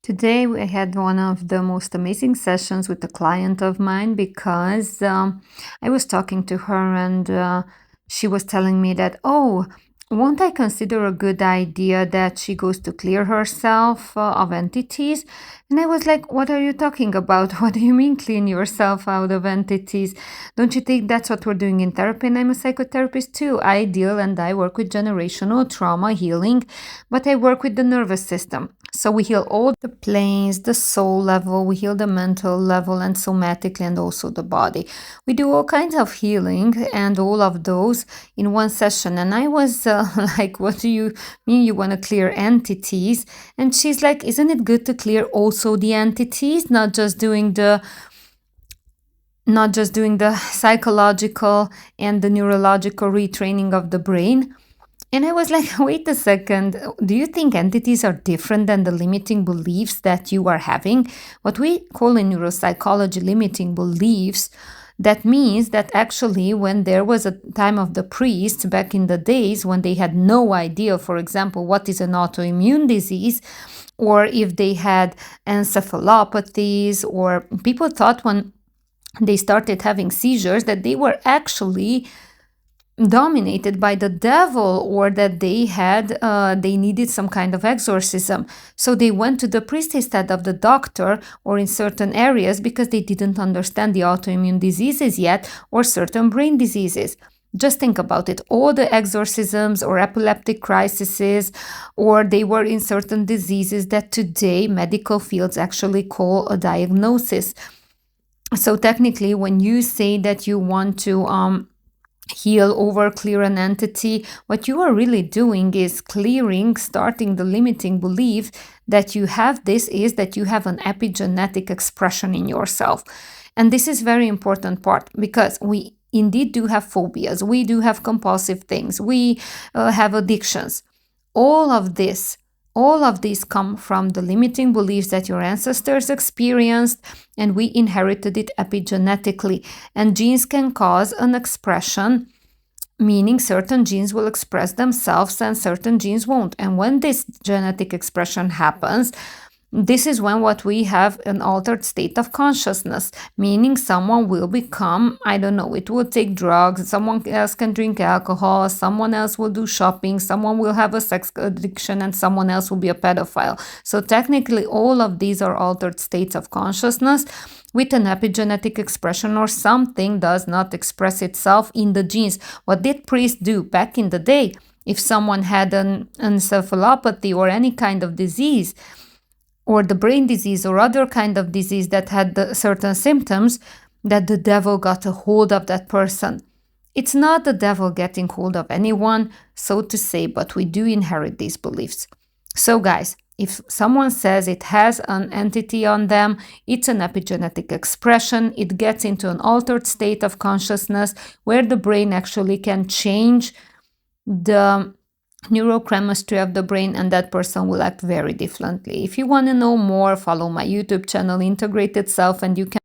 Today, I had one of the most amazing sessions with a client of mine because I was talking to her and she was telling me that, oh, won't I consider a good idea that she goes to clear herself of entities? And I was like, what are you talking about? What do you mean clean yourself out of entities? Don't you think that's what we're doing in therapy? And I'm a psychotherapist too. I deal and I work with generational trauma healing, but I work with the nervous system. So we heal all the planes, the soul level, we heal the mental level and somatically and also the body. We do all kinds of healing and all of those in one session. And I was like, what do you mean you want to clear entities? And she's like, isn't it good to clear also the entities, not just doing the psychological and the neurological retraining of the brain? And I was like, wait a second, do you think entities are different than the limiting beliefs that you are having? What we call in neuropsychology limiting beliefs, that means that actually, when there was a time of the priests back in the days when they had no idea, for example, what is an autoimmune disease, or if they had encephalopathies, or people thought when they started having seizures that they were actually dominated by the devil, or that they needed some kind of exorcism, so they went to the priest instead of the doctor, or in certain areas because they didn't understand the autoimmune diseases yet, or certain brain diseases. Just think about it, all the exorcisms or epileptic crises, or they were in certain diseases that today medical fields actually call a diagnosis. So technically, when you say that you want to heal over clear an entity, what you are really doing is starting the limiting belief that you have. This is that you have an epigenetic expression in yourself. And this is very important part, because we indeed do have phobias, we do have compulsive things, we have addictions. All of these come from the limiting beliefs that your ancestors experienced, and we inherited it epigenetically. And genes can cause an expression, meaning certain genes will express themselves and certain genes won't. And when this genetic expression happens, this is when what we have an altered state of consciousness, meaning someone will become, I don't know, it will take drugs, someone else can drink alcohol, someone else will do shopping, someone will have a sex addiction, and someone else will be a pedophile. So technically, all of these are altered states of consciousness with an epigenetic expression, or something does not express itself in the genes. What did priests do back in the day? If someone had an encephalopathy or any kind of disease, or the brain disease or other kind of disease that had certain symptoms, that the devil got a hold of that person. It's not the devil getting hold of anyone, so to say, but we do inherit these beliefs. So guys, if someone says it has an entity on them, it's an epigenetic expression. It gets into an altered state of consciousness where the brain actually can change the neurochemistry of the brain, and that person will act very differently. If you want to know more, follow my YouTube channel, Integrated Self, and you can